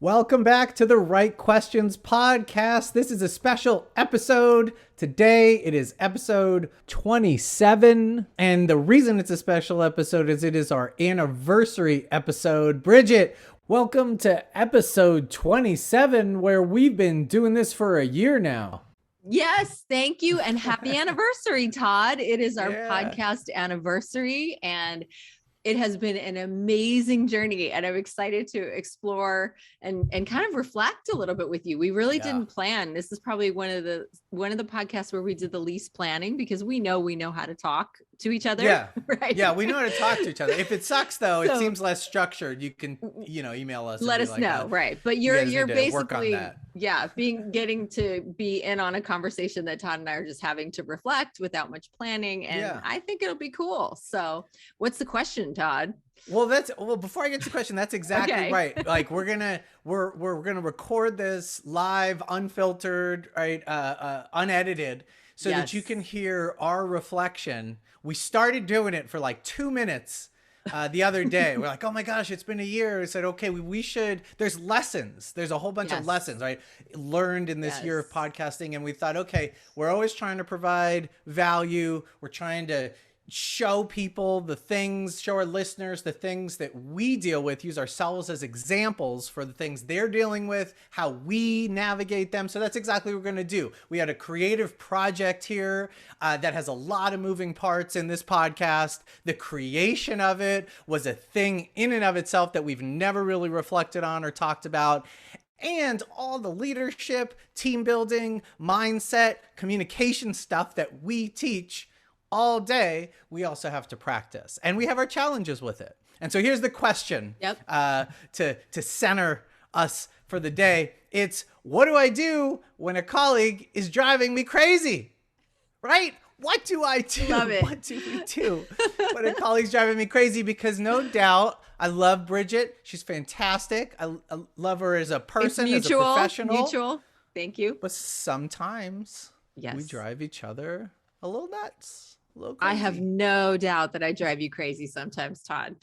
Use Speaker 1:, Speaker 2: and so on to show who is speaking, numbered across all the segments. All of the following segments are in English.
Speaker 1: Welcome back to the Right Questions podcast. This is a special episode. Today it is episode 27. And the reason it's a special episode is it is our anniversary episode. Bridget, welcome to episode 27, where we've been doing this for a year now.
Speaker 2: Yes, thank you. And happy anniversary, Todd. It is our podcast anniversary, and it has been an amazing journey, and I'm excited to explore and kind of reflect a little bit with you. We really didn't plan. This is probably one of the podcasts where we did the least planning, because we know how to talk to each other.
Speaker 1: Yeah.
Speaker 2: Right.
Speaker 1: Yeah. We know how to talk to each other. If it sucks though, it seems less structured. You can, email us.
Speaker 2: Let us know. Right. But you're basically, getting to be in on a conversation that Todd and I are just having to reflect without much planning. And I think it'll be cool. So what's the question, Todd?
Speaker 1: Well, before I get to the question, that's exactly right. Like we're gonna record this live, unfiltered, right, unedited, so that you can hear our reflection. We started doing it for like 2 minutes the other day. We're like, oh my gosh, it's been a year. We said, okay, we should. There's lessons. There's a whole bunch of lessons, right, learned in this year of podcasting, and we thought, okay, we're always trying to provide value. We're trying to show people show our listeners the things that we deal with, use ourselves as examples for the things they're dealing with, how we navigate them. So that's exactly what we're going to do. We had a creative project here that has a lot of moving parts in this podcast. The creation of it was a thing in and of itself that we've never really reflected on or talked about. And all the leadership, team building, mindset, communication stuff that we teach all day, we also have to practice, and we have our challenges with it. And so here's the question to center us for the day. It's, what do I do when a colleague is driving me crazy? Right? What do I do?
Speaker 2: Love it.
Speaker 1: What do we do when a colleague's driving me crazy? Because no doubt, I love Bridget. She's fantastic. I love her as a person, as a professional.
Speaker 2: Mutual. Thank you.
Speaker 1: But sometimes we drive each other a little nuts.
Speaker 2: I have no doubt that I drive you crazy sometimes, Todd.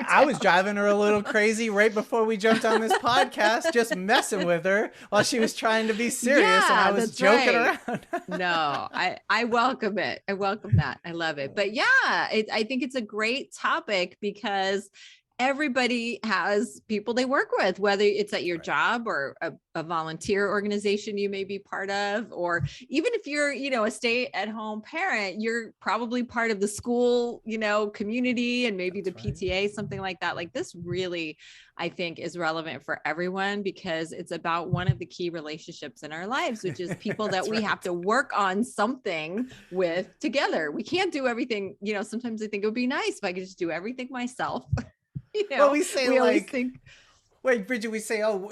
Speaker 1: I was driving her a little crazy right before we jumped on this podcast, just messing with her while she was trying to be serious, and I was joking around.
Speaker 2: No, I welcome it. I welcome that. I love it. But I think it's a great topic, because everybody has people they work with, whether it's at your job or a volunteer organization you may be part of, or even if you're, a stay-at-home parent, you're probably part of the school, community, and maybe the PTA, something like that. Like, this really, I think, is relevant for everyone, because it's about one of the key relationships in our lives, which is people that we have to work on something with together. We can't do everything. Sometimes I think it would be nice if I could just do everything myself.
Speaker 1: Well, we say, wait, Bridget, we say, oh,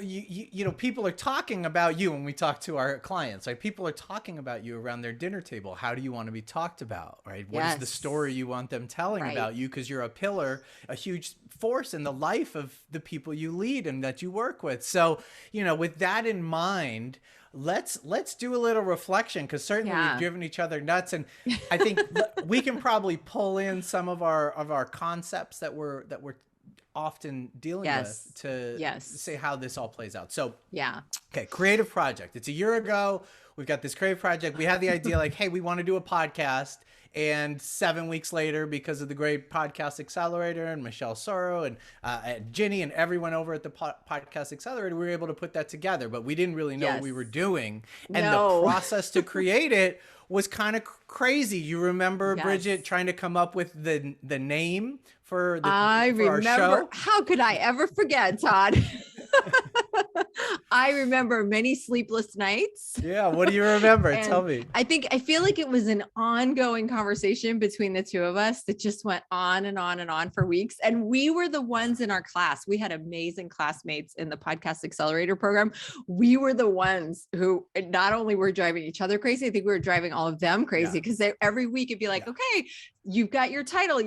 Speaker 1: people are talking about you when we talk to our clients, right? People are talking about you around their dinner table. How do you want to be talked about, right? What is the story you want them telling about you? Because you're a pillar, a huge force in the life of the people you lead and that you work with. So, with that in mind, let's do a little reflection, because certainly we've driven each other nuts, and I think we can probably pull in some of our concepts that we're often dealing with to say how this all plays out. So okay, creative project. It's a year ago. We've got this creative project. We had the idea like, hey, we want to do a podcast. And 7 weeks later, because of the great Podcast Accelerator and Michelle Soro and Ginny and everyone over at the Podcast Accelerator, we were able to put that together. But we didn't really know what we were doing. And the process to create it was kind of crazy. You remember, Bridget, trying to come up with the name for our show?
Speaker 2: How could I ever forget, Todd? I remember many sleepless nights.
Speaker 1: Yeah. What do you remember? Tell me.
Speaker 2: I feel like it was an ongoing conversation between the two of us that just went on and on and on for weeks. And we were the ones in our class. We had amazing classmates in the Podcast Accelerator program. We were the ones who not only were driving each other crazy, I think we were driving all of them crazy, because every week it'd be like, okay, you've got your title.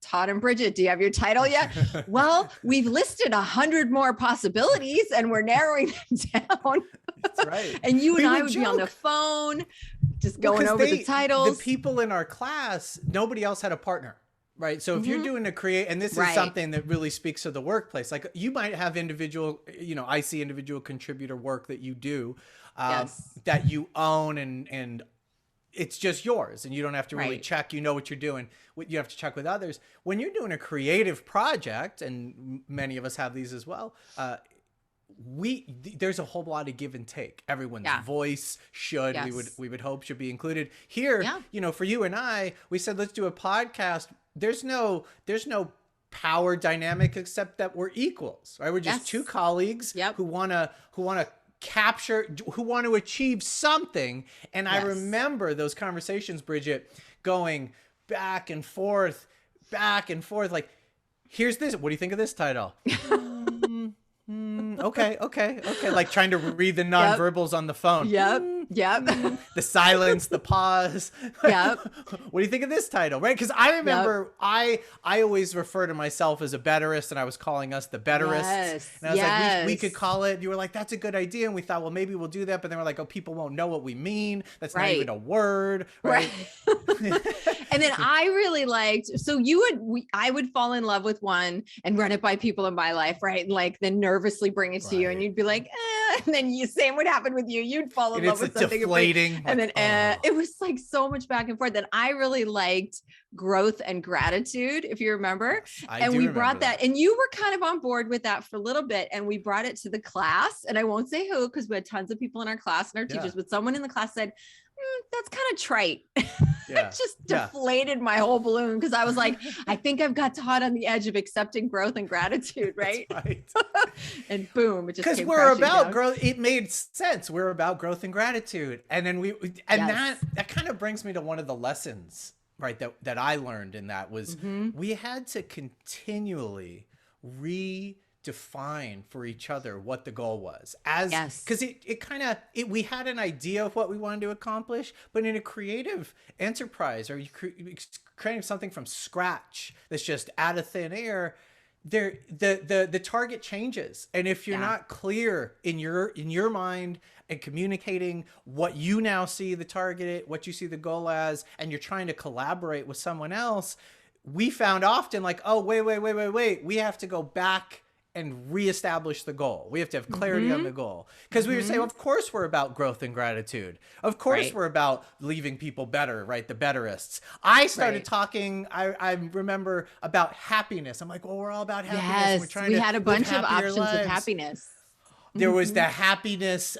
Speaker 2: Todd and Bridget, do you have your title yet? Well, we've listed 100 more possibilities, and we're narrowing them down.
Speaker 1: That's right.
Speaker 2: And you and I would be on the phone, just going over the titles.
Speaker 1: The people in our class, nobody else had a partner. Right. So if you're doing and this is something that really speaks to the workplace, like you might have individual, I see individual contributor work that you do, that you own and it's just yours and you don't have to really check, what you're doing. You have to check with others. When you're doing a creative project, and many of us have these as well, there's a whole lot of give and take. Everyone's voice should, we would hope, should be included here. For you and I, we said, let's do a podcast. There's no power dynamic except that we're equals, right? We're just two colleagues who want to who want to achieve something. And I remember those conversations, Bridget, going back and forth, like, here's this. What do you think of this title? Okay. Like trying to read the nonverbals on the phone. The silence, the pause. What do you think of this title? Right? Because I remember I always refer to myself as a betterist, and I was calling us the betterists. And I was like, we could call it. You were like, that's a good idea. And we thought, well, maybe we'll do that. But then we're like, oh, people won't know what we mean. That's not even a word. Right.
Speaker 2: And then I really liked, so I would fall in love with one and run it by people in my life. Right. And like then nervously bring it to you and you'd be like, and then same would happen with you. You'd fall in love with something.
Speaker 1: Deflating.
Speaker 2: And then it was like so much back and forth. And I really liked growth and gratitude, if you remember. And we brought that, and you were kind of on board with that for a little bit. And we brought it to the class, and I won't say who, because we had tons of people in our class and our teachers, but someone in the class said, that's kind of trite. It just deflated my whole balloon, because I was like, I think I've got Todd on the edge of accepting growth and gratitude, right? And boom, it just
Speaker 1: because we're about growth. It made sense. We're about growth and gratitude, and then that kind of brings me to one of the lessons, right? That I learned in that was we had to continually define for each other what the goal was, because we had an idea of what we wanted to accomplish, but in a creative enterprise, or you creating something from scratch that's just out of thin air, the target changes. And if you're not clear in your mind and communicating what you now see the target, what you see the goal as, and you're trying to collaborate with someone else, we found often like, oh, wait, we have to go back and reestablish the goal. We have to have clarity on the goal, because we would say, well, of course we're about growth and gratitude. Of course we're about leaving people better, right? The betterists. I started talking, I remember, about happiness. I'm like, well, we're all about happiness. We're trying
Speaker 2: we had a bunch of options with happiness.
Speaker 1: There was the happiness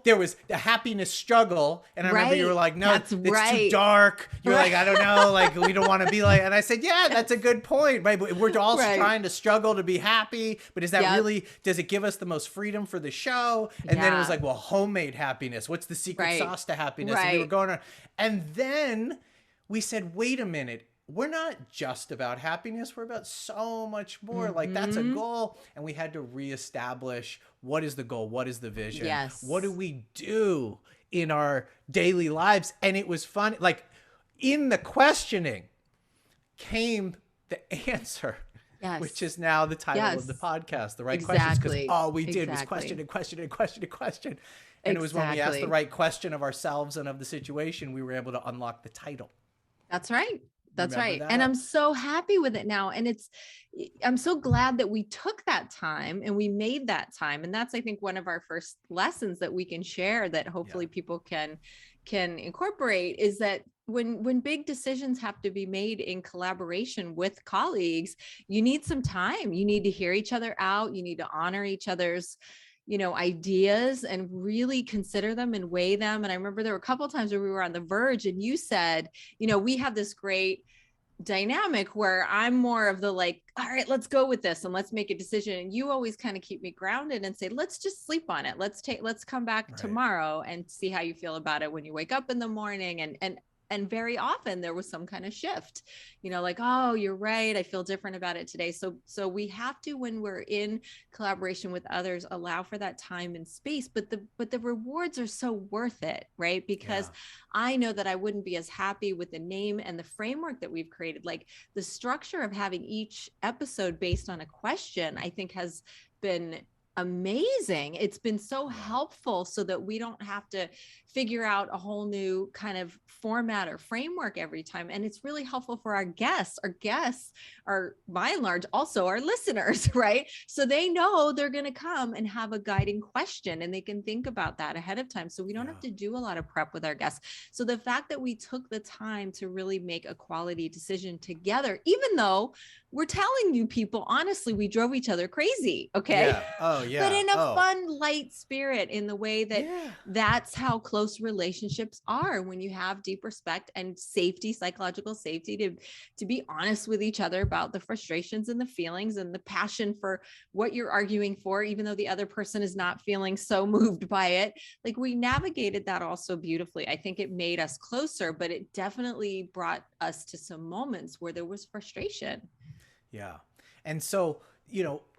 Speaker 1: there was the happiness struggle. And I remember you were like, no, it's too dark. You're like, I don't know, like we don't want to be like, and I said, yeah, that's a good point, right? But we're all trying to struggle to be happy, but is that really, does it give us the most freedom for the show? And then it was like, well, homemade happiness. What's the secret sauce to happiness? And we were going on. And then we said, wait a minute. We're not just about happiness. We're about so much more. Like that's a goal. And we had to reestablish, what is the goal? What is the vision? What do we do in our daily lives? And it was fun. Like in the questioning came the answer, which is now the title of the podcast, the right questions. Because all we did was question and question and question and question. And it was when we asked the right question of ourselves and of the situation, we were able to unlock the title.
Speaker 2: That's right. That's right. And I'm so happy with it now. And I'm so glad that we took that time and we made that time. And that's, I think, one of our first lessons that we can share, that hopefully people can incorporate, is that when big decisions have to be made in collaboration with colleagues, you need some time. You need to hear each other out. You need to honor each other's ideas and really consider them and weigh them. And I remember there were a couple of times where we were on the verge, and you said, we have this great dynamic where I'm more of the like, all right, let's go with this and let's make a decision. And you always kind of keep me grounded and say, let's just sleep on it. Let's come back tomorrow and see how you feel about it when you wake up in the morning. And very often there was some kind of shift, like, oh, you're right, I feel different about it today. So we have to, when we're in collaboration with others, allow for that time and space, but the rewards are so worth it, right? Because I know that I wouldn't be as happy with the name and the framework that we've created. Like the structure of having each episode based on a question, I think has been amazing. It's been so helpful so that we don't have to figure out a whole new kind of format or framework every time. And it's really helpful for our guests. Our guests are by and large also our listeners, right? So they know they're going to come and have a guiding question and they can think about that ahead of time. So we don't have to do a lot of prep with our guests. So the fact that we took the time to really make a quality decision together, even though we're telling you people, honestly, we drove each other crazy. Okay.
Speaker 1: Yeah. Oh yeah.
Speaker 2: But in a fun, light spirit, in the way that that's how close relationships are, when you have deep respect and safety, psychological safety, to be honest with each other about the frustrations and the feelings and the passion for what you're arguing for, even though the other person is not feeling so moved by it. Like, we navigated that also beautifully. I think it made us closer, but it definitely brought us to some moments where there was frustration.
Speaker 1: Yeah. And so,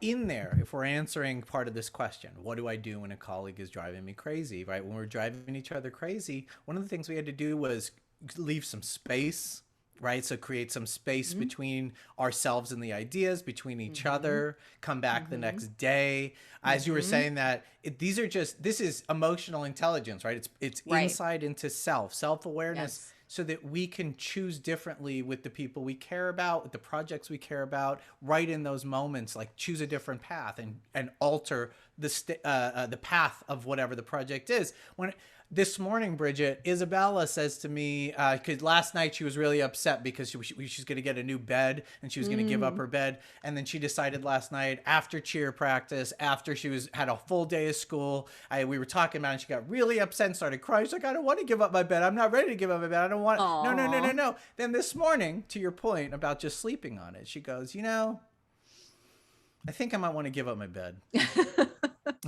Speaker 1: in there, if we're answering part of this question, what do I do when a colleague is driving me crazy, right? When we're driving each other crazy, one of the things we had to do was leave some space, right? So create some space between ourselves and the ideas, between each other, come back the next day. As you were saying that, this is emotional intelligence, right? It's insight into self-awareness. Yes. So that we can choose differently with the people we care about, with the projects we care about, right in those moments, like choose a different path and alter the path of whatever the project is. This morning, Bridget, Isabella says to me, because last night she was really upset because she's going to get a new bed and she was going to give up her bed. And then she decided last night, after cheer practice, after she had a full day of school, we were talking about it, and she got really upset and started crying. She's like, I don't want to give up my bed. I'm not ready to give up my bed. I don't want it. No. Then this morning, to your point about just sleeping on it, she goes, I think I might want to give up my bed.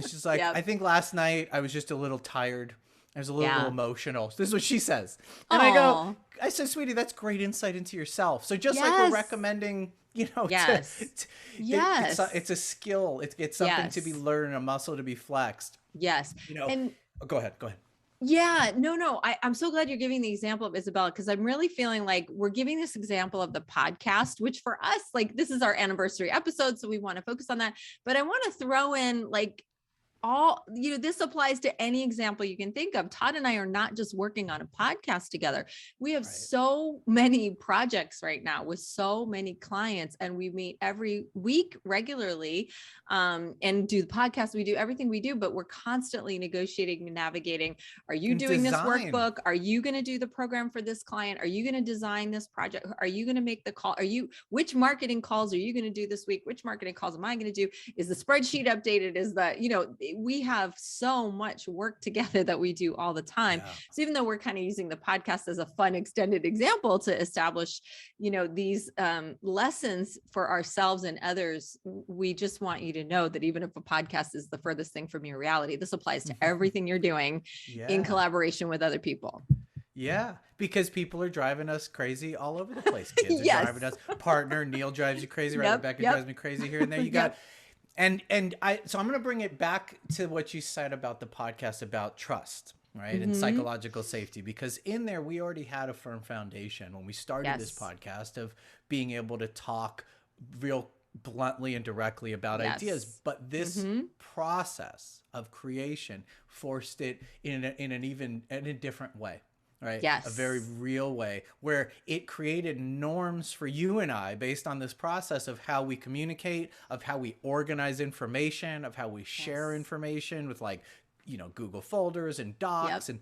Speaker 1: She's like, I think last night I was just a little tired. I was a little emotional. So this is what she says. And I said, sweetie, that's great insight into yourself. So just like we're recommending, it's a skill. It's something to be learned, a muscle to be flexed.
Speaker 2: Yes.
Speaker 1: Go ahead.
Speaker 2: Yeah, no. I'm so glad you're giving the example of Isabella, because I'm really feeling like we're giving this example of the podcast, which for us, like, this is our anniversary episode. So we want to focus on that. But I want to throw in, like, this applies to any example you can think of. Todd and I are not just working on a podcast together. We have so many projects right now with so many clients, and we meet every week regularly and do the podcast. We do everything we do, but we're constantly negotiating and navigating. Are you doing this workbook? Are you going to do the program for this client? Are you going to design this project? Are you going to make the call? Which marketing calls are you going to do this week? Which marketing calls am I going to do? Is the spreadsheet updated? We have so much work together that we do all the time. Yeah. So even though we're kind of using the podcast as a fun extended example to establish, these lessons for ourselves and others, we just want you to know that even if a podcast is the furthest thing from your reality, this applies to everything you're doing in collaboration with other people.
Speaker 1: Yeah, because people are driving us crazy all over the place. Kids are driving us. Partner Neil drives you crazy. Right? Rebecca drives me crazy here and there. You got... So I'm going to bring it back to what you said about the podcast about trust, right? And psychological safety, because in there, we already had a firm foundation when we started this podcast of being able to talk real bluntly and directly about ideas. But this process of creation forced it in a different way. Right?
Speaker 2: Yes.
Speaker 1: A very real way, where it created norms for you and I based on this process of how we communicate, of how we organize information, of how we share information with, like, Google folders and docs, and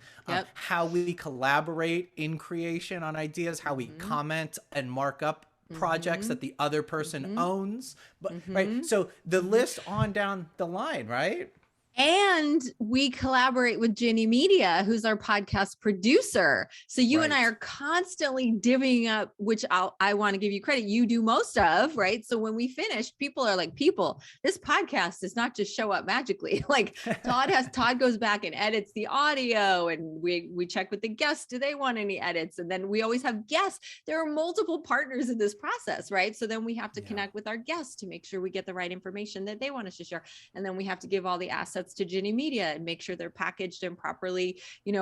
Speaker 1: how we collaborate in creation on ideas, how we comment and mark up projects that the other person owns. But right. So the list on down the line, right?
Speaker 2: And we collaborate with Ginny Media, who's our podcast producer. So you and I are constantly divvying up, which I want to give you credit. You do most of, right? So when we finish, people are like, this podcast does not just show up magically. Like Todd goes back and edits the audio, and we check with the guests. Do they want any edits? And then we always have guests. There are multiple partners in this process, right? So then we have to connect with our guests to make sure we get the right information that they want us to share. And then we have to give all the assets assets to Ginny Media and make sure they're packaged and properly,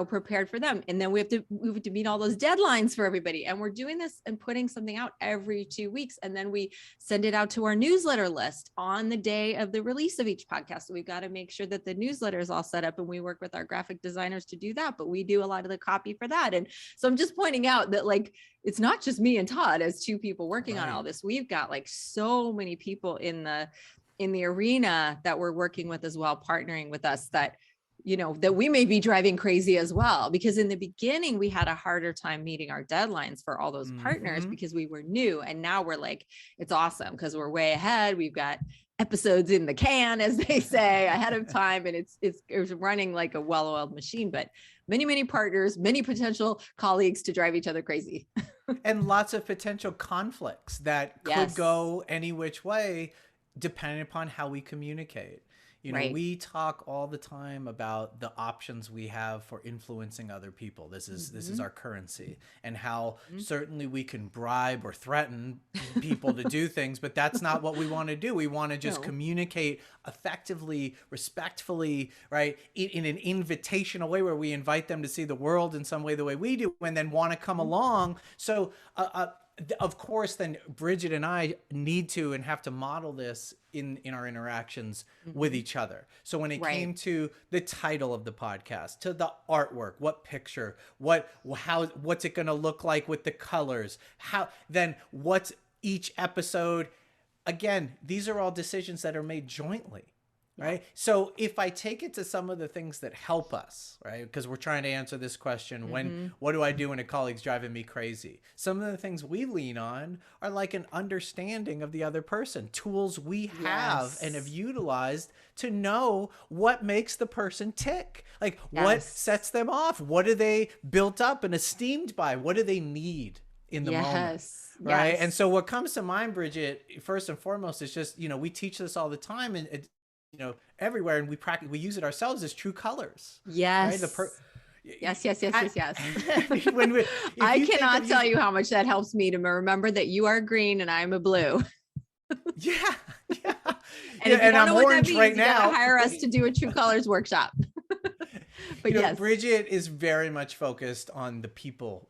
Speaker 2: prepared for them. And then we have to meet all those deadlines for everybody. And we're doing this and putting something out every 2 weeks. And then we send it out to our newsletter list on the day of the release of each podcast. So we've got to make sure that the newsletter is all set up, and we work with our graphic designers to do that, but we do a lot of the copy for that. And so I'm just pointing out that like, it's not just me and Todd as two people working on all this. We've got like so many people in the arena that we're working with as well, partnering with us, that that we may be driving crazy as well, because in the beginning we had a harder time meeting our deadlines for all those partners because we were new. And now we're like, it's awesome because we're way ahead. We've got episodes in the can, as they say, ahead of time. And it's running like a well-oiled machine, but many partners, many potential colleagues to drive each other crazy.
Speaker 1: And lots of potential conflicts that could go any which way, depending upon how we communicate. We talk all the time about the options we have for influencing other people. This is our currency, and how certainly we can bribe or threaten people to do things, but that's not what we want to do. We want to just communicate effectively, respectfully, right? In an invitational way where we invite them to see the world in some way the way we do, and then want to come along. So, of course, then Bridget and I need to and have to model this in our interactions with each other. So when it came to the title of the podcast, to the artwork, what picture, what's it going to look like with the colors, what's each episode? Again, these are all decisions that are made jointly. Right. So if I take it to some of the things that help us, right, because we're trying to answer this question, what do I do when a colleague's driving me crazy? Some of the things we lean on are like an understanding of the other person, tools we have and have utilized to know what makes the person tick, like what sets them off, what are they built up and esteemed by, what do they need in the moment. Right. And so what comes to mind, Bridget, first and foremost, is just, we teach this all the time, and it's, everywhere, and we use it ourselves as true colors.
Speaker 2: Yes.
Speaker 1: Right?
Speaker 2: Yes. I cannot tell you how much that helps me to remember that you are green and I'm a blue.
Speaker 1: Yeah.
Speaker 2: And I'm orange right now. You gotta hire us to do a true colors workshop. But
Speaker 1: Bridget is very much focused on the people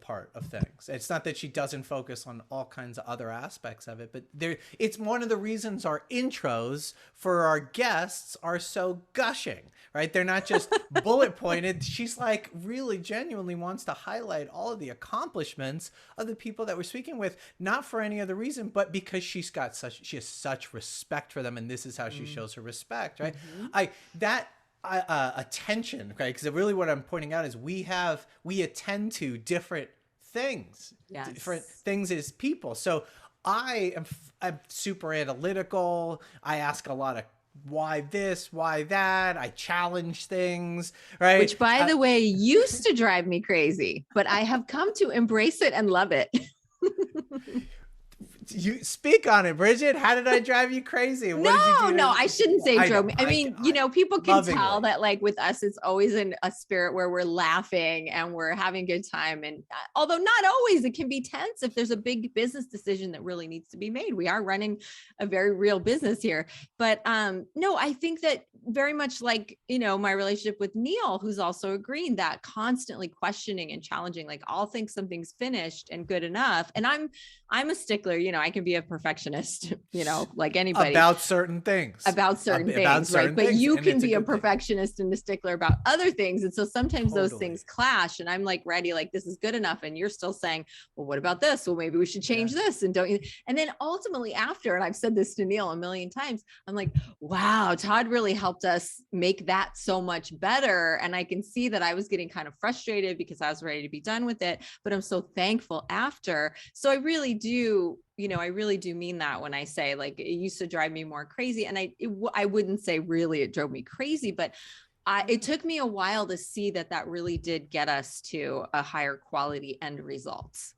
Speaker 1: part of things. It's not that she doesn't focus on all kinds of other aspects of it, but it's one of the reasons our intros for our guests are so gushing, right? They're not just bullet pointed. She's like really genuinely wants to highlight all of the accomplishments of the people that we're speaking with, not for any other reason, but because she has such respect for them, and this is how she shows her respect, right? Attention, right? Because really what I'm pointing out is we attend to different things, different things as people. So I'm super analytical. I ask a lot of why this, why that. I challenge things, right?
Speaker 2: Which, by the way, used to drive me crazy, but I have come to embrace it and love it.
Speaker 1: You speak on it, Bridget. How did I drive you crazy? What did you do?
Speaker 2: No, I shouldn't say drove me. I mean, people can tell that like with us, it's always in a spirit where we're laughing and we're having a good time. And although not always, it can be tense if there's a big business decision that really needs to be made. We are running a very real business here. But no, I think that very much like, my relationship with Neil, who's also agreeing that constantly questioning and challenging, like I'll think something's finished and good enough. And I'm a stickler, I can be a perfectionist, like anybody
Speaker 1: about certain things,
Speaker 2: right? But you can be a perfectionist and a stickler about other things. And so sometimes those things clash, and I'm like ready, like this is good enough. And you're still saying, well, what about this? Well, maybe we should change this. And don't you? And then ultimately after, and I've said this to Neil a million times, I'm like, wow, Todd really helped us make that so much better. And I can see that I was getting kind of frustrated because I was ready to be done with it, but I'm so thankful after. So I really do mean that when I say like it used to drive me more crazy. And I wouldn't say really it drove me crazy, but it took me a while to see that really did get us to a higher quality end results.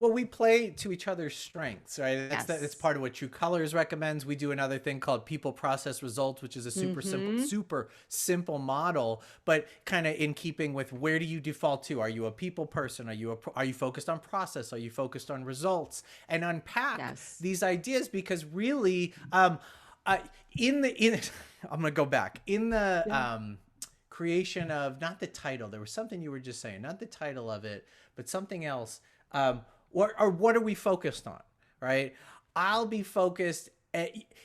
Speaker 1: Well, we play to each other's strengths, right? That's part of what True Colors recommends. We do another thing called People Process Results, which is a super simple model, but kind of in keeping with where do you default to? Are you a people person? Are you focused on process? Are you focused on results? And unpack these ideas, because really, uh, I'm gonna go back in the creation of, not the title. There was something you were just saying, not the title of it, but something else. What are we focused on? Right? I'll be focused.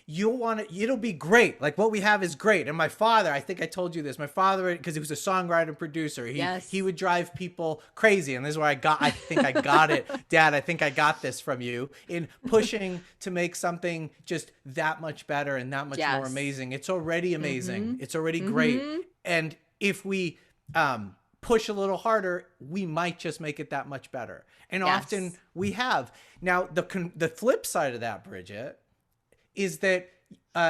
Speaker 1: You'll want to, it'll be great. Like what we have is great. And my father, I think I told you this, my father, because he was a songwriter producer, he would drive people crazy. And this is where I think I got it. Dad, I think I got this from you, in pushing to make something just that much better and that much more amazing. It's already amazing. It's already great. And if we push a little harder, we might just make it that much better. And often we have. Now, the flip side of that, Bridget, is that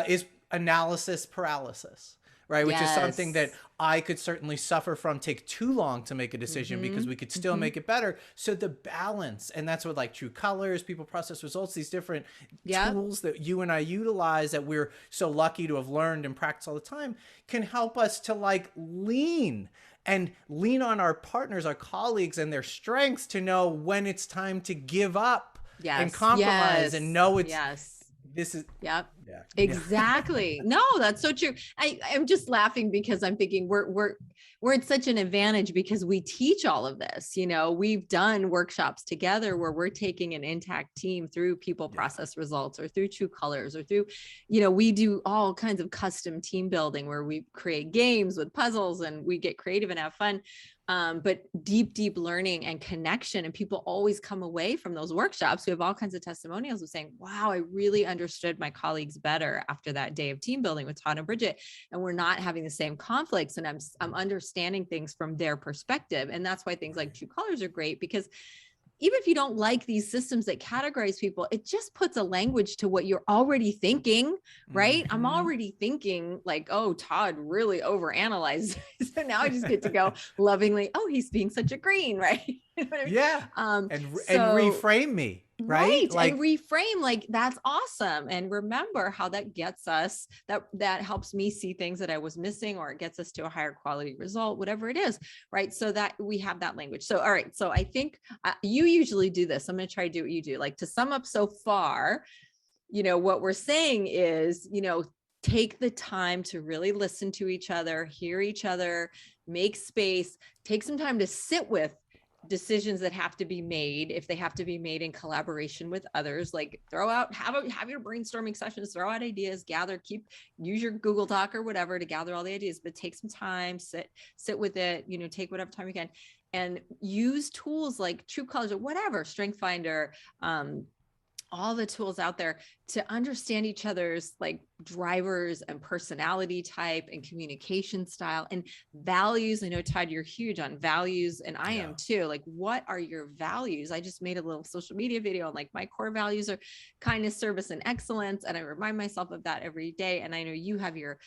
Speaker 1: is analysis paralysis, right? Which is something that I could certainly suffer from, take too long to make a decision because we could still make it better. So the balance, and that's what like True Colors, People Process Results, these different tools that you and I utilize that we're so lucky to have learned and practice all the time, can help us to like lean on our partners, our colleagues, and their strengths to know when it's time to give up and compromise and know it's this is
Speaker 2: exactly. No, that's so true. I'm just laughing because I'm thinking we're at such an advantage because we teach all of this. You know, we've done workshops together where we're taking an intact team through People Process Results or through True Colors or through, you know, we do all kinds of custom team building where we create games with puzzles and we get creative and have fun. But deep learning and connection, and people always come away from those workshops. We have all kinds of testimonials of saying, wow, I really understood my colleagues better after that day of team building with Todd and Bridget, and we're not having the same conflicts, and I'm understanding things from their perspective. And that's why things like True Colors are great, because even if you don't like these systems that categorize people, it just puts a language to what you're already thinking, right? I'm already thinking like, oh, Todd really overanalyzed. So now I just get to go lovingly, oh, he's being such a green, right? You know what I mean?
Speaker 1: And reframe me. Right.
Speaker 2: And reframe, like, that's awesome. And remember how that gets us, that helps me see things that I was missing, or it gets us to a higher quality result, whatever it is. Right. So that we have that language. So, all right. So I think you usually do this. I'm going to try to do what you do. Like, to sum up so far, you know, what we're saying is, you know, take the time to really listen to each other, hear each other, make space, take some time to sit with decisions that have to be made, if they have to be made in collaboration with others. Like, have your brainstorming sessions, throw out ideas, use your Google Doc or whatever to gather all the ideas, but take some time, sit with it, you know, take whatever time you can, and use tools like True Colors or whatever, Strength Finder, all the tools out there to understand each other's like drivers and personality type and communication style and values. I know, Todd, you're huge on values, and I am too. Like, what are your values? I just made a little social media video on like, my core values are kindness, service, and excellence. And I remind myself of that every day. And I know you have your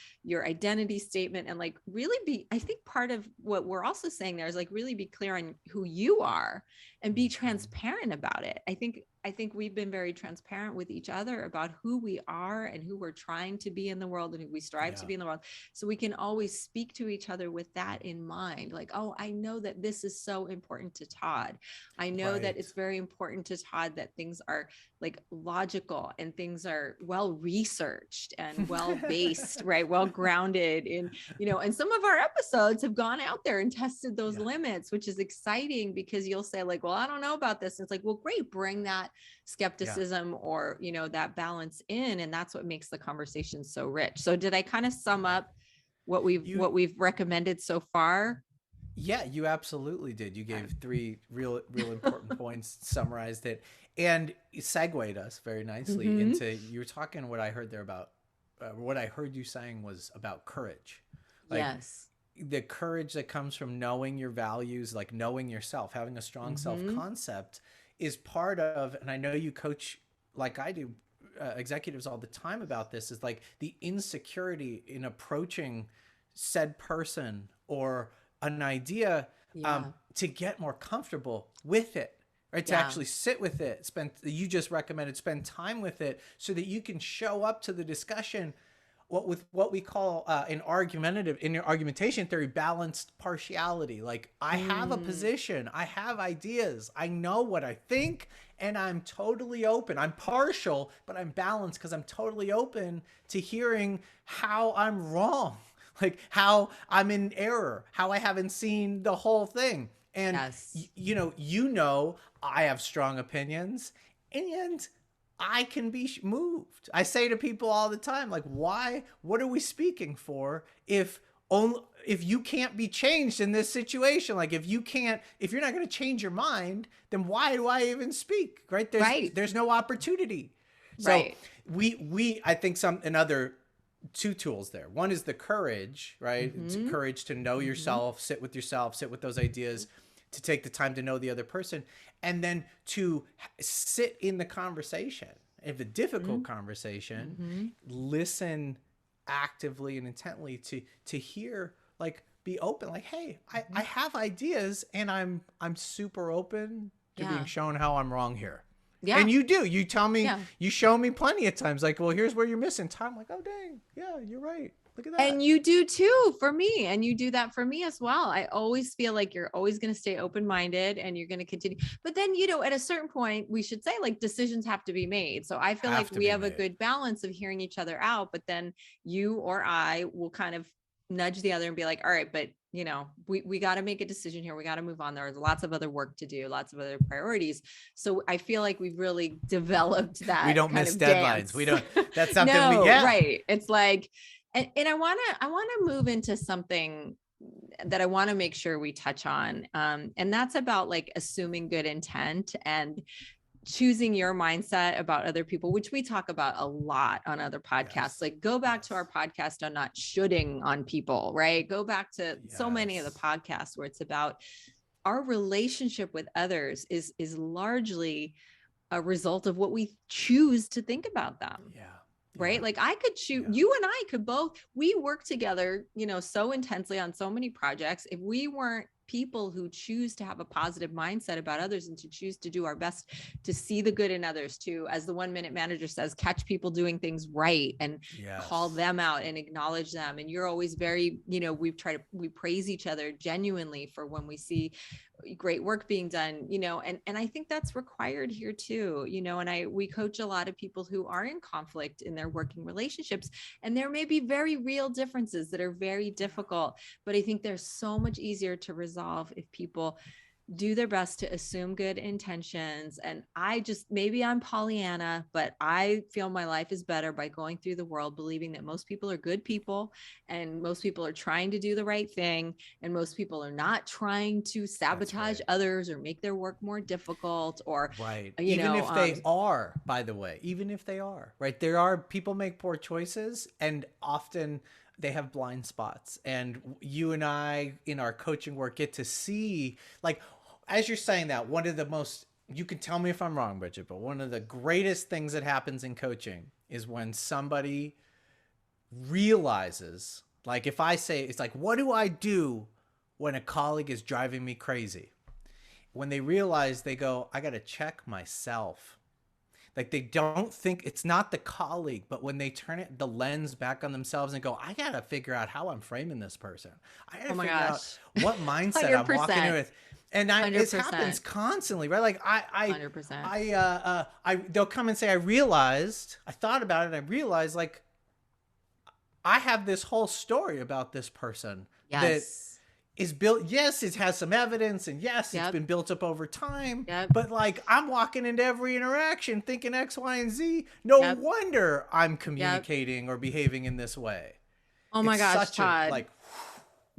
Speaker 2: identity statement, and like really I think part of what we're also saying there is like, really be clear on who you are and be transparent about it. I think we've been very transparent with each other about who we are and who we're trying to be in the world and who we strive to be in the world. So we can always speak to each other with that in mind. Like, oh, I know that this is so important to Todd. I know that it's very important to Todd that things are like logical and things are well researched and well based, right? Well grounded in, you know, and some of our episodes have gone out there and tested those limits, which is exciting, because you'll say like, well, I don't know about this. And it's like, well, great, bring that skepticism or, you know, that balance in. And that's what makes the conversation so rich. So did I kind of sum up what we've recommended so far?
Speaker 1: Yeah, you absolutely did. You gave 3 real important points, summarized it, and segued us very nicely into, you were talking, what I heard there about, what I heard you saying was about courage. Like, the courage that comes from knowing your values, like knowing yourself, having a strong self-concept is part of, and I know you coach like I do executives all the time about this, is like the insecurity in approaching said person or an idea to get more comfortable with it, right? To actually sit with it, you just recommended spend time with it so that you can show up to the discussion what we call in your argumentation theory, balanced partiality. Like, I have a position, I have ideas, I know what I think, and I'm totally open. I'm partial, but I'm balanced because I'm totally open to hearing how I'm wrong, like how I'm in error, how I haven't seen the whole thing. And
Speaker 2: Yes.
Speaker 1: I have strong opinions, and I can be moved. I say to people all the time, like, why, what are we speaking for if only, if you can't be changed in this situation? Like, if you're not going to change your mind, then why do I even speak? Right. There's no opportunity. So I think another two tools there. One is the courage, right? It's courage to know yourself, sit with those ideas, to take the time to know the other person, and then to sit in the conversation. If a difficult conversation, listen actively and intently to hear, like, be open, like, hey, I have ideas, and I'm super open to being shown how I'm wrong here. Yeah. And you tell me, you show me plenty of times, like, well, here's where you're missing time. I'm like, oh, dang. Yeah, you're right. Look at that.
Speaker 2: And you do too for me. And you do that for me as well. I always feel like you're always going to stay open-minded and you're going to continue. But then, at a certain point, we should say, like, decisions have to be made. So I feel like we have a good balance of hearing each other out, but then you or I will kind of nudge the other and be like, all right, but we got to make a decision here. We got to move on. There's lots of other work to do, lots of other priorities. So I feel like we've really developed that.
Speaker 1: We don't miss deadlines. We don't, that's something
Speaker 2: no,
Speaker 1: we get.
Speaker 2: Right. It's like, and I want to move into something that I want to make sure we touch on. And that's about, like, assuming good intent and choosing your mindset about other people, which we talk about a lot on other podcasts. Yes. Like, go back to our podcast on not shoulding on people, right? Go back to so many of the podcasts where it's about our relationship with others is largely a result of what we choose to think about them.
Speaker 1: Yeah.
Speaker 2: Right. Like, I could shoot, you and I could both, we work together, so intensely on so many projects. If we weren't people who choose to have a positive mindset about others and to choose to do our best to see the good in others, to, as the 1 Minute Manager says, catch people doing things right and call them out and acknowledge them. And you're always very, we praise each other genuinely for when we see great work being done, and I think that's required here too, and we coach a lot of people who are in conflict in their working relationships, and there may be very real differences that are very difficult, but I think they're so much easier to resolve if people do their best to assume good intentions. And maybe I'm Pollyanna, but I feel my life is better by going through the world believing that most people are good people and most people are trying to do the right thing. And most people are not trying to sabotage others or make their work more difficult or,
Speaker 1: even if they are, by the way, even if they are, right? There are people make poor choices, and often they have blind spots. And you and I, in our coaching work, get to see, like, as you're saying that, one of the most, you can tell me if I'm wrong, Bridget, but one of the greatest things that happens in coaching is when somebody realizes, like, if I say, it's like, what do I do when a colleague is driving me crazy? When they realize, they go, I got to check myself. Like, they don't think it's not the colleague, but when they turn the lens back on themselves and go, I got to figure out how I'm framing this person. I got to figure out what mindset I'm walking in with. And this happens constantly, right? Like, 100%. They'll come and say, I thought about it, and I realized, like, I have this whole story about this person that is built. Yes, it has some evidence, and yes, it's been built up over time. But, like, I'm walking into every interaction thinking X, Y, and Z. No wonder I'm communicating or behaving in this way.
Speaker 2: Oh my gosh, Todd.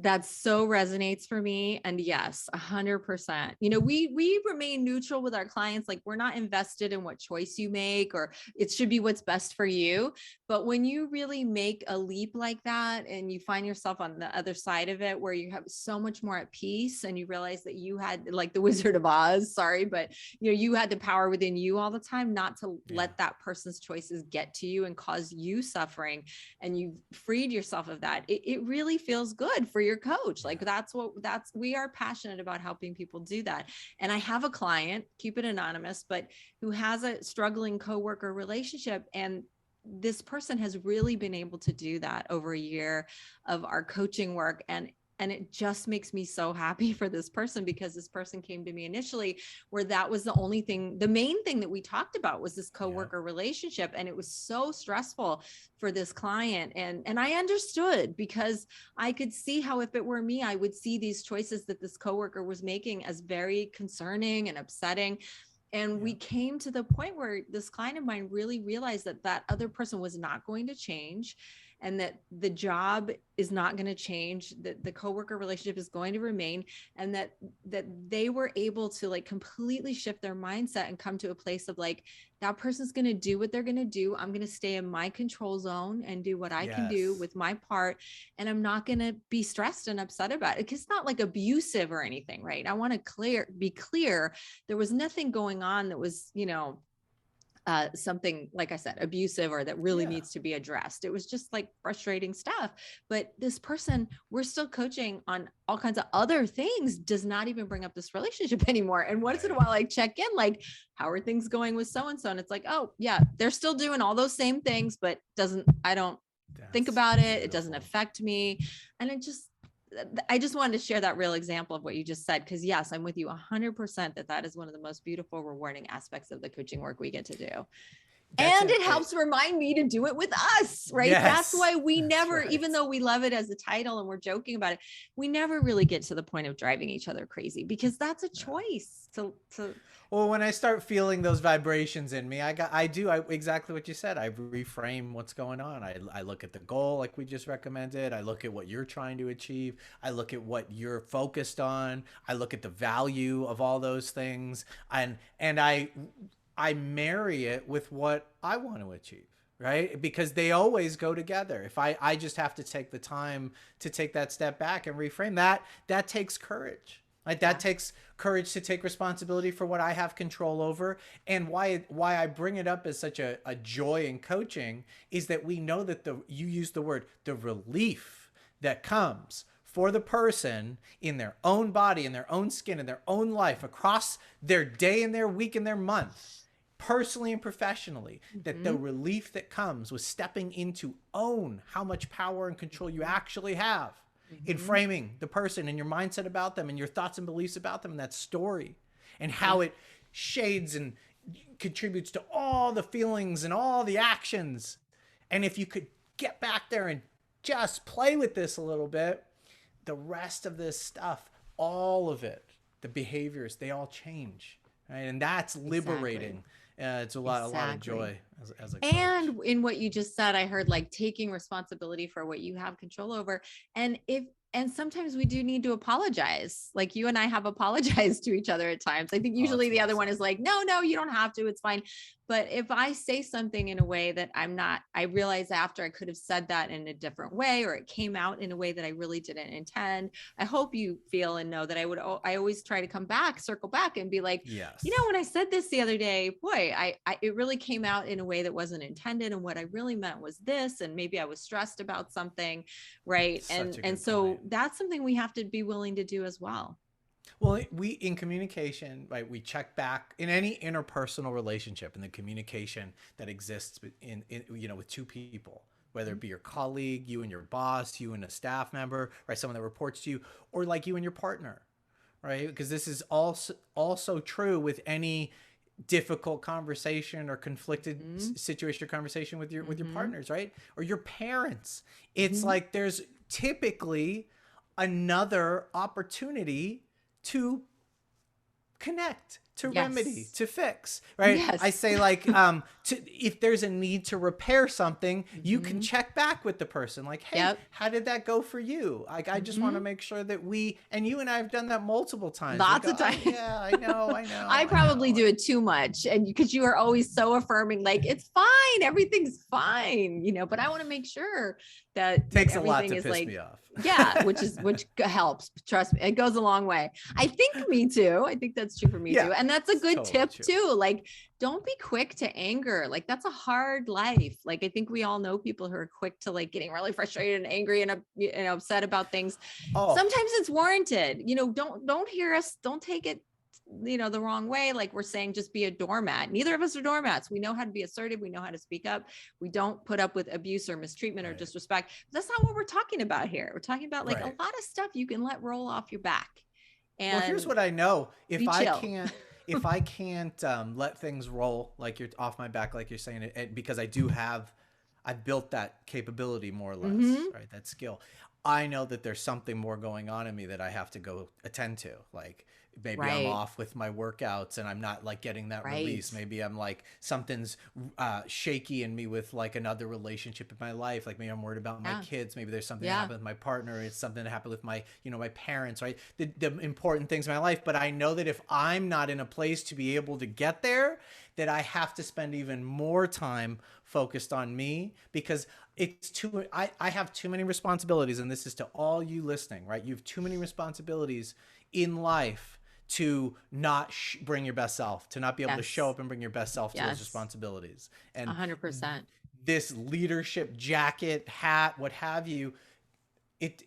Speaker 2: That so resonates for me. And yes, 100%. We remain neutral with our clients. Like, we're not invested in what choice you make, or it should be what's best for you. But when you really make a leap like that and you find yourself on the other side of it, where you have so much more at peace and you realize that you had, like the Wizard of Oz, sorry, but you had the power within you all the time, not to let that person's choices get to you and cause you suffering. And you've freed yourself of that. It really feels good for your coach. Like, we are passionate about helping people do that. And I have a client, keep it anonymous, but who has a struggling coworker relationship, and this person has really been able to do that over a year of our coaching work. And it just makes me so happy for this person, because this person came to me initially where that was the only thing, the main thing that we talked about was this coworker relationship. And it was so stressful for this client. And I understood, because I could see how, if it were me, I would see these choices that this coworker was making as very concerning and upsetting. And we came to the point where this client of mine really realized that that other person was not going to change, and that the job is not going to change, that the coworker relationship is going to remain, and that they were able to like completely shift their mindset and come to a place of like, that person's going to do what they're going to do. I'm going to stay in my control zone and do what I can do with my part. And I'm not going to be stressed and upset about it. It's not like abusive or anything, right? I want to be clear. There was nothing going on that was, something, like I said, abusive or that really needs to be addressed. It was just like frustrating stuff. But this person, we're still coaching on all kinds of other things, does not even bring up this relationship anymore. And once in a while I check in, like, how are things going with so-and-so? And it's like, oh yeah, they're still doing all those same things, but I don't think about it. It doesn't affect me. And I just wanted to share that real example of what you just said. Cause yes, I'm with you 100% that is one of the most beautiful, rewarding aspects of the coaching work we get to do. And it helps remind me to do it with us, right? Yes, that's why we never, even though we love it as a title and we're joking about it, we never really get to the point of driving each other crazy, because that's a choice to
Speaker 1: well, when I start feeling those vibrations in me, I do exactly what you said. I reframe what's going on. I look at the goal, like we just recommended. I look at what you're trying to achieve. I look at what you're focused on. I look at the value of all those things. And I marry it with what I want to achieve, right? Because they always go together. If I just have to take the time to take that step back and reframe that takes courage. Like that takes courage to take responsibility for what I have control over. And why I bring it up as such a joy in coaching is that we know that you use the word, the relief that comes for the person in their own body, in their own skin, in their own life, across their day and their week and their month, personally and professionally, that the relief that comes with stepping into own how much power and control you actually have in framing the person and your mindset about them and your thoughts and beliefs about them and that story, and how it shades and contributes to all the feelings and all the actions. And if you could get back there and just play with this a little bit, the rest of this stuff, all of it, the behaviors, they all change, right? And that's liberating. It's a lot of joy as a coach.
Speaker 2: And in what you just said, I heard like taking responsibility for what you have control over. And sometimes we do need to apologize. Like you and I have apologized to each other at times. I think usually the other one is like, no, you don't have to, it's fine. But if I say something in a way that I realize after I could have said that in a different way, or it came out in a way that I really didn't intend. I hope you feel and know that I always try to circle back and be like, when I said this the other day, boy, it really came out in a way that wasn't intended. And what I really meant was this, and maybe I was stressed about something. Right. And so that's something we have to be willing to do as well.
Speaker 1: Well, in communication, right, we check back in any interpersonal relationship, and the communication that exists in with two people, whether it be your colleague, you and your boss, you and a staff member, right, someone that reports to you, or like you and your partner, right? Because this is also true with any difficult conversation or conflicted situation or conversation with your partners, right? Or your parents. It's like there's typically another opportunity to connect, to remedy, to fix, right? I say like, if there's a need to repair something, you can check back with the person. Like, hey, how did that go for you? Like, I just want to make sure that you and I have done that multiple times.
Speaker 2: Lots of times.
Speaker 1: Oh, yeah, I know.
Speaker 2: I probably do it too much. And because you are always so affirming, like, it's fine. Everything's fine, but I want to make sure that
Speaker 1: takes a lot to piss me off.
Speaker 2: which helps. Trust me, it goes a long way. I think me too. I think that's true for me too. And that's a good tip too. Like, don't be quick to anger. Like, that's a hard life. Like, I think we all know people who are quick to like getting really frustrated and angry and upset about things. Sometimes it's warranted. Don't hear us. Don't take it the wrong way. Like we're saying, just be a doormat. Neither of us are doormats. We know how to be assertive. We know how to speak up. We don't put up with abuse or mistreatment or disrespect. But that's not what we're talking about here. We're talking about like a lot of stuff you can let roll off your back. And
Speaker 1: well, here's what I know. If I can't let things roll, like you're off my back, like you're saying it, because I've built that capability more or less, right? That skill. I know that there's something more going on in me that I have to go attend to. Like maybe I'm off with my workouts and I'm not like getting that release. Maybe I'm like, something's shaky in me with like another relationship in my life. Like maybe I'm worried about my kids. Maybe there's something that happened with my partner. It's something that happened with my, my parents, right? The important things in my life. But I know that if I'm not in a place to be able to get there, that I have to spend even more time focused on me, because I have too many responsibilities. And this is to all you listening, right? You have too many responsibilities in life to not bring your best self, to not be able to show up and bring your best self to those responsibilities. And
Speaker 2: 100%.
Speaker 1: This leadership jacket, hat, what have you,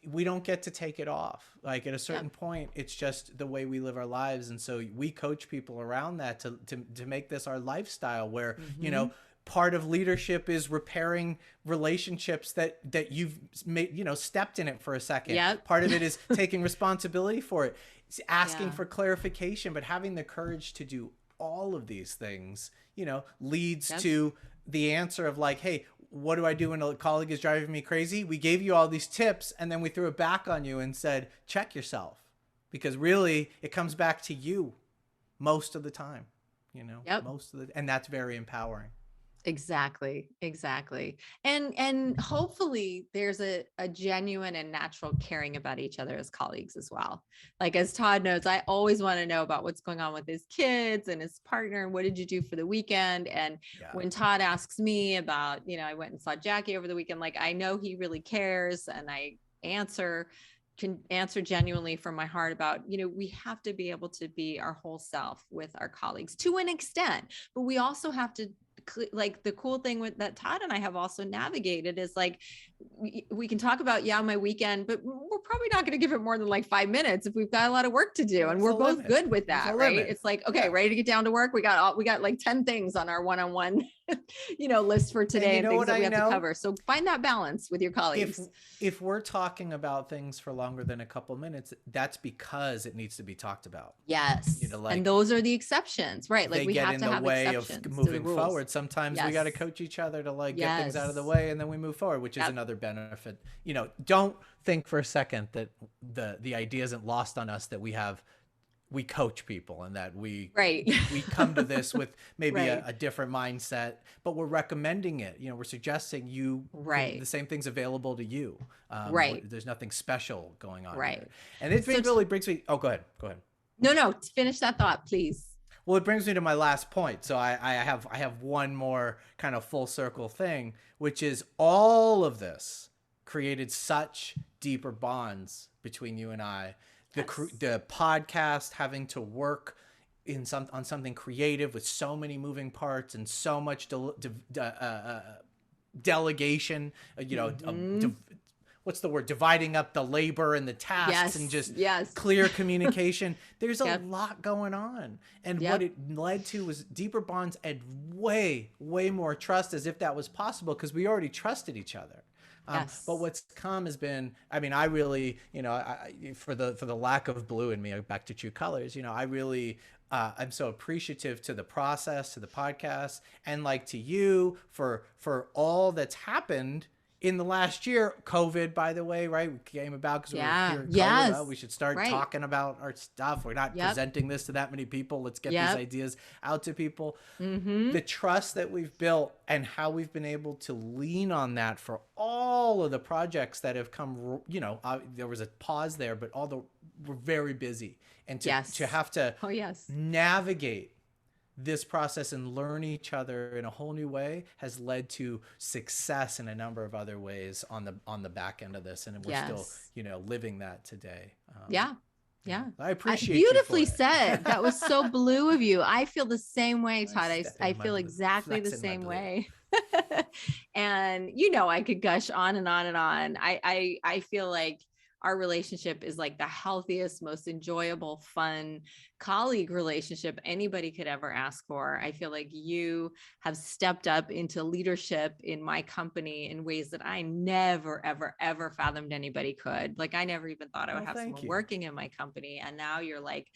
Speaker 1: we don't get to take it off. Like at a certain point, it's just the way we live our lives. And so we coach people around that to make this our lifestyle where, part of leadership is repairing relationships that you've made, stepped in it for a second. Part of it is taking responsibility for it. It's asking for clarification, but having the courage to do all of these things, leads to the answer of like, hey, what do I do when a colleague is driving me crazy? We gave you all these tips and then we threw it back on you and said, check yourself, because really it comes back to you most of the time, and that's very empowering.
Speaker 2: Exactly. And hopefully there's a genuine and natural caring about each other as colleagues as well. Like as Todd knows, I always want to know about what's going on with his kids and his partner. And what did you do for the weekend? And when Todd asks me about, I went and saw Jackie over the weekend, like I know he really cares, and I can answer genuinely from my heart about, we have to be able to be our whole self with our colleagues to an extent, but we also have to, like the cool thing with that Todd and I have also navigated is like, we can talk about, my weekend, but we're probably not going to give it more than like 5 minutes if we've got a lot of work to do. And we're both good with that, right? It's like, okay, ready to get down to work. We got like 10 things on our one-on-one, list for today and things that we have to cover. So find that balance with your colleagues.
Speaker 1: If we're talking about things for longer than a couple minutes, that's because it needs to be talked about.
Speaker 2: Yes. And those are the exceptions, right? Like we have to have exceptions
Speaker 1: to the way of moving forward. Sometimes we got to coach each other to like get things out of the way, and then we move forward, which is another benefit. Don't think for a second that the idea isn't lost on us that we coach people and that we come to this with maybe a different mindset, but we're recommending it. We're suggesting the same things available to you. There's nothing special going on here. And it really brings me. Oh, go ahead.
Speaker 2: No, finish that thought, please.
Speaker 1: Well, it brings me to my last point. So I have one more kind of full circle thing, which is all of this created such deeper bonds between you and I. The podcast, having to work on something creative with so many moving parts and so much delegation, what's the word? Dividing up the labor and the tasks and just clear communication. There's a lot going on. And what it led to was deeper bonds and way, way more trust, as if that was possible, because we already trusted each other. But what's come has been, I really, for the lack of blue in me, back to true colors, I really, I'm so appreciative to the process, to the podcast, and like to you for all that's happened in the last year. COVID, by the way, right? We came about because we were here in we should start talking about our stuff. We're not presenting this to that many people. Let's get these ideas out to people. The trust that we've built and how we've been able to lean on that for all of the projects that have come, there was a pause there, but we're very busy. And to have to navigate this process and learn each other in a whole new way has led to success in a number of other ways on the back end of this, and we're still living that today. I appreciate
Speaker 2: beautifully said. That was so blue of you. I feel the same way, Todd. I feel exactly the same way. And I could gush on and on and on. I feel like our relationship is like the healthiest, most enjoyable, fun colleague relationship anybody could ever ask for. I feel like you have stepped up into leadership in my company in ways that I never, ever, ever fathomed anybody could. Like, I never even thought I would have someone working in my company. And now you're like,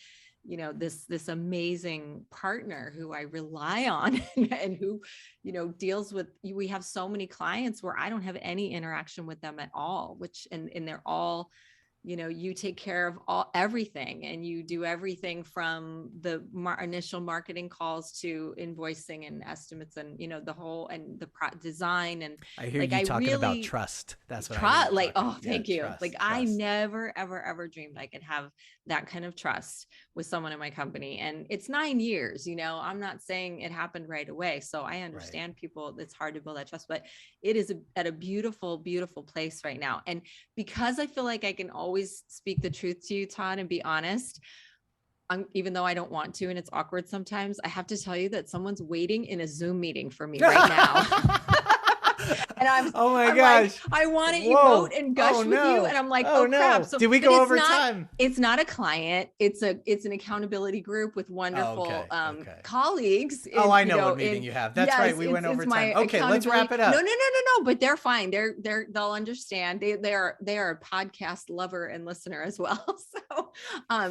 Speaker 2: you know, this amazing partner who I rely on and who, you know, deals with, we have so many clients where I don't have any interaction with them at all, which, and they're all, you know, you take care of everything, and you do everything from the initial marketing calls to invoicing and estimates, and, you know, the whole, and the design. And
Speaker 1: I hear you talking about trust. That's what I
Speaker 2: like, oh, thank you.
Speaker 1: Trust,
Speaker 2: like trust. I never, ever, ever dreamed I could have that kind of trust with someone in my company. And it's 9 years, you know, I'm not saying it happened right away. So I understand people, it's hard to build that trust, but it is at a beautiful, beautiful place right now. And because I feel like I can always speak the truth to you, Todd, and be honest, even though I don't want to, and it's awkward sometimes, I have to tell you that someone's waiting in a Zoom meeting for me right now. And I'm gosh, like, I want to emote and gush with you. And I'm like, oh crap. So
Speaker 1: did we go over time?
Speaker 2: It's not a client. It's an accountability group with wonderful colleagues.
Speaker 1: I know what meeting you have. That's right. We went over time. Okay, let's wrap it up.
Speaker 2: No, but they're fine. They'll understand. They are a podcast lover and listener as well. So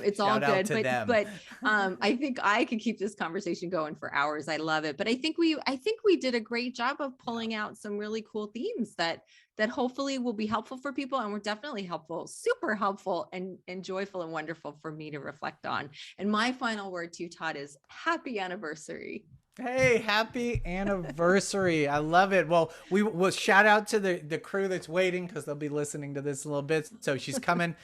Speaker 2: it's all good. But I think I could keep this conversation going for hours. I love it. But I think we did a great job of pulling out some really cool themes that hopefully will be helpful for people, and were definitely helpful, super helpful, and joyful and wonderful for me to reflect on. And my final word to you, Todd, is happy anniversary.
Speaker 1: Hey, happy anniversary. I love it. Well, we will shout out to the crew that's waiting, because they'll be listening to this in a little bit. So she's coming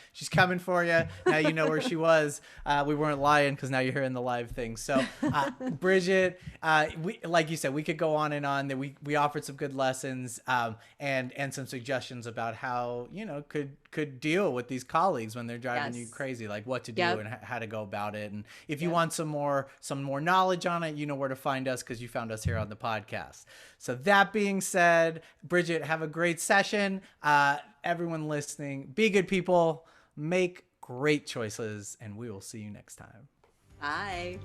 Speaker 1: for you. Now you know where she was. We weren't lying, because now you're hearing the live thing. So Bridget, we, like you said, we could go on and on. That we offered some good lessons and some suggestions about how, you know, could deal with these colleagues when they're driving you crazy, like what to do and how to go about it. And if you want some more knowledge on it, you know where to find us, because you found us here on the podcast. So that being said, Bridget, have a great session. Everyone listening, be good people, make great choices, and we will see you next time.
Speaker 2: Bye.